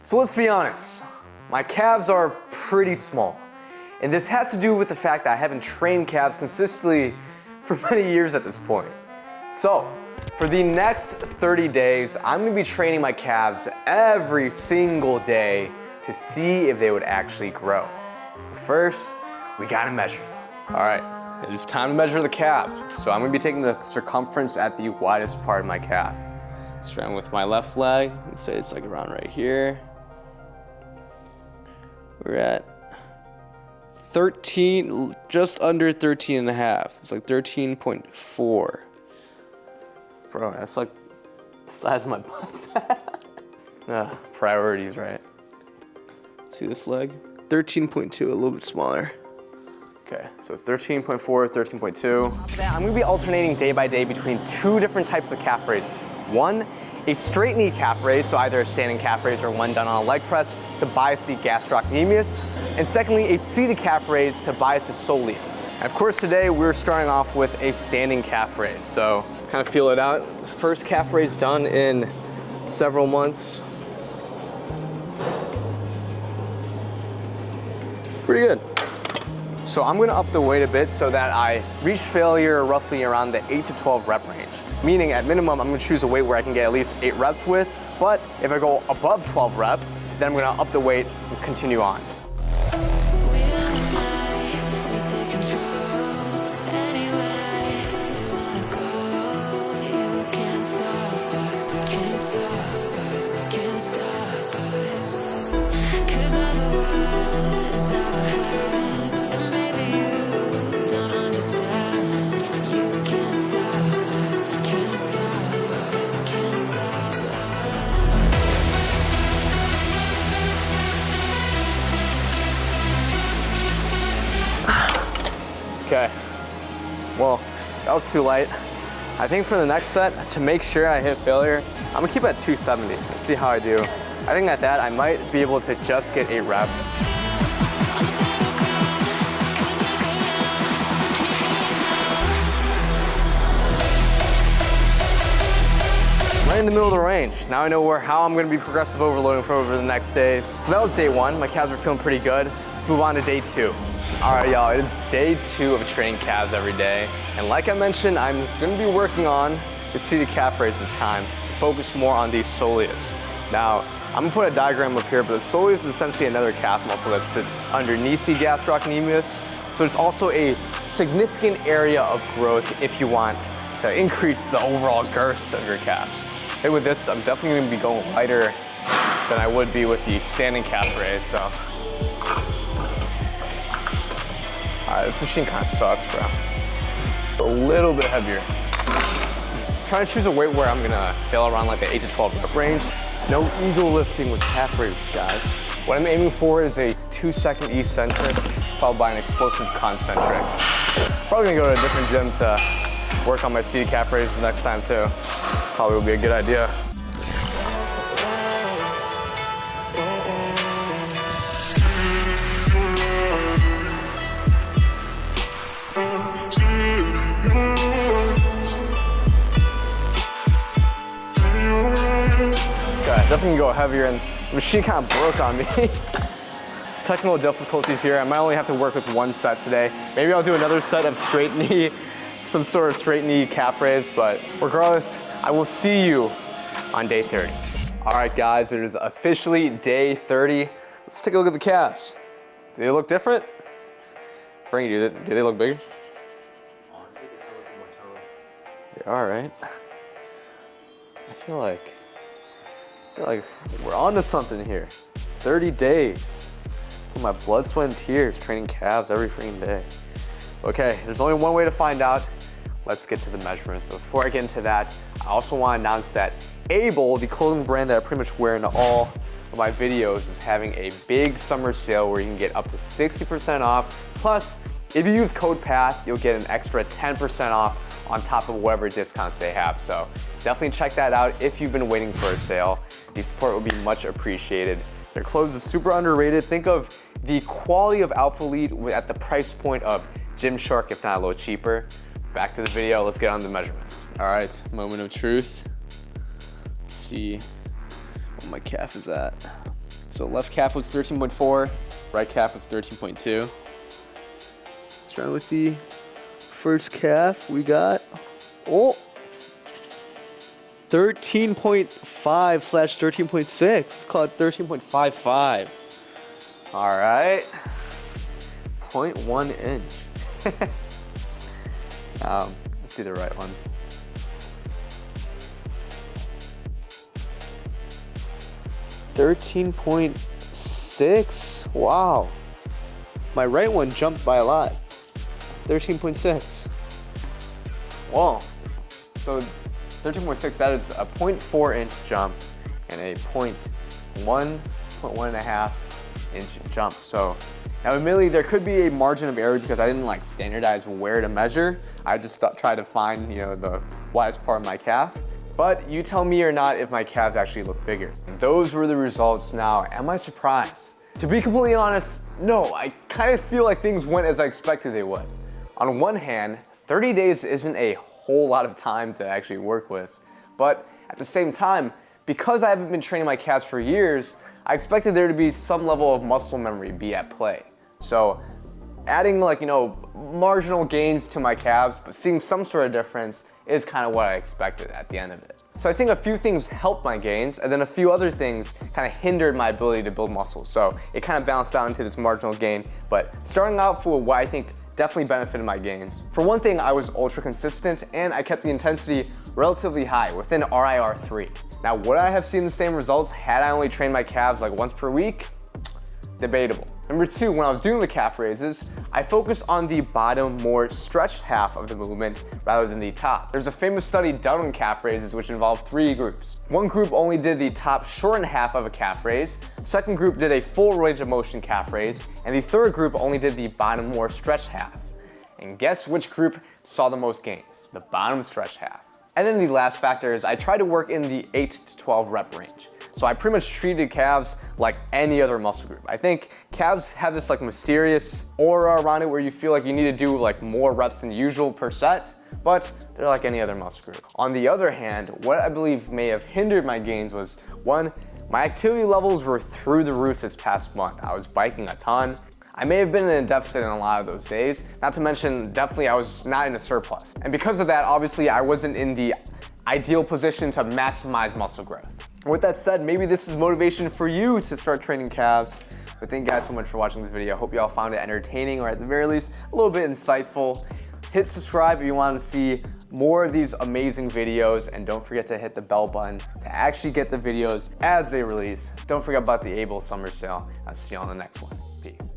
So let's be honest, my calves are pretty small. And this has to do with the fact that I haven't trained calves consistently for many years at this point. So, for the next 30 days, I'm gonna be training my calves every single day to see if they would actually grow. But first, we gotta measure them. All right, it is time to measure the calves. So I'm gonna be taking the circumference at the widest part of my calf. Starting with my left leg, let's say it's like around right here. We're at 13, just under 13 and a half. It's like 13.4. Bro, that's like the size of my butt. Priorities, right? See this leg? 13.2, a little bit smaller. Okay, so 13.4, 13.2. I'm gonna be alternating day by day between two different types of calf raises. One, a straight knee calf raise, so either a standing calf raise or one done on a leg press to bias the gastrocnemius. And secondly, a seated calf raise to bias the soleus. And of course today we're starting off with a standing calf raise. So kind of feel it out. First calf raise done in several months. Pretty good. So I'm gonna up the weight a bit so that I reach failure roughly around the 8 to 12 rep range. Meaning at minimum, I'm gonna choose a weight where I can get at least 8 reps with, but if I go above 12 reps, then I'm gonna up the weight and continue on. Okay, well, that was too light. I think for the next set, to make sure I hit failure, I'm gonna keep it at 270 and see how I do. I think at that, I might be able to just get 8 reps. Right in the middle of the range. Now I know how I'm gonna be progressive overloading for over the next days. So that was day 1, my calves are feeling pretty good. Let's move on to day 2. All right, y'all, it is day 2 of training calves every day. And like I mentioned, I'm gonna be working on the seated calf raise this time to focus more on the soleus. Now, I'm gonna put a diagram up here, but the soleus is essentially another calf muscle that sits underneath the gastrocnemius. So it's also a significant area of growth if you want to increase the overall girth of your calves. Hey, with this, I'm definitely gonna be going lighter than I would be with the standing calf raise, so. All right, this machine kind of sucks, bro. A little bit heavier. I'm trying to choose a weight where I'm gonna fail around like the 8 to 12 rep range. No ego lifting with calf raises, guys. What I'm aiming for is a 2-second eccentric, followed by an explosive concentric. Probably gonna go to a different gym to work on my seated calf raises next time too. Probably will be a good idea. Definitely go heavier, and the machine kind of broke on me. Technical difficulties here. I might only have to work with 1 set today. Maybe I'll do another set of straight knee, some sort of straight knee calf raise, but regardless, I will see you on day 30. All right, guys, it is officially day 30. Let's take a look at the calves. Do they look different? Frank, do they look bigger? Honestly, they look more toned. They are, right? I feel like we're on to something here. 30 days. Put my blood, sweat, and tears training calves every freaking day. Okay, there's only one way to find out. Let's get to the measurements. But before I get into that, I also want to announce that Able, the clothing brand that I pretty much wear in all of my videos, is having a big summer sale where you can get up to 60% off. Plus, if you use code PATH, you'll get an extra 10% off on top of whatever discounts they have. So definitely check that out if you've been waiting for a sale. The support will be much appreciated. Their clothes is super underrated. Think of the quality of Alpha Elite at the price point of Gymshark, if not a little cheaper. Back to the video, let's get on the measurements. All right, moment of truth. Let's see what my calf is at. So left calf was 13.4, right calf was 13.2. Starting with the first calf, we got, 13.5/13.6. Let's call it 13.55. All right, 0.1 inch. Let's see the right one. $13.6. Wow. My right one jumped by a lot. 13.6. Whoa. So 13.6, that is a 0.4 inch jump and a 1.5 inch jump. So now admittedly there could be a margin of error because I didn't like standardize where to measure. I just tried to find, the widest part of my calf. But you tell me or not if my calves actually look bigger. Those were the results. Now, am I surprised? To be completely honest, no, I kind of feel like things went as I expected they would. On one hand, 30 days isn't a whole lot of time to actually work with. But at the same time, because I haven't been training my calves for years, I expected there to be some level of muscle memory be at play. So adding marginal gains to my calves, but seeing some sort of difference is kind of what I expected at the end of it. So I think a few things helped my gains, and then a few other things kind of hindered my ability to build muscle. So it kind of balanced out into this marginal gain, but starting out for what I think definitely benefited my gains. For one thing, I was ultra consistent and I kept the intensity relatively high within RIR3. Now, would I have seen the same results had I only trained my calves like once per week? Debatable. Number two, when I was doing the calf raises, I focused on the bottom, more stretched half of the movement rather than the top. There's a famous study done on calf raises which involved 3 groups. One group only did the top shortened half of a calf raise, second group did a full range of motion calf raise, and the third group only did the bottom, more stretched half. And guess which group saw the most gains? The bottom stretched half. And then the last factor is I tried to work in the 8 to 12 rep range. So I pretty much treated calves like any other muscle group. I think calves have this mysterious aura around it where you feel like you need to do more reps than usual per set, but they're like any other muscle group. On the other hand, what I believe may have hindered my gains was, one, my activity levels were through the roof this past month. I was biking a ton. I may have been in a deficit in a lot of those days, not to mention definitely I was not in a surplus. And because of that, obviously I wasn't in the ideal position to maximize muscle growth. With that said, maybe this is motivation for you to start training calves. But thank you guys so much for watching this video. I hope you all found it entertaining or at the very least a little bit insightful. Hit subscribe if you want to see more of these amazing videos, and don't forget to hit the bell button to actually get the videos as they release. Don't forget about the Able Summer Sale. I'll see you on the next one. Peace.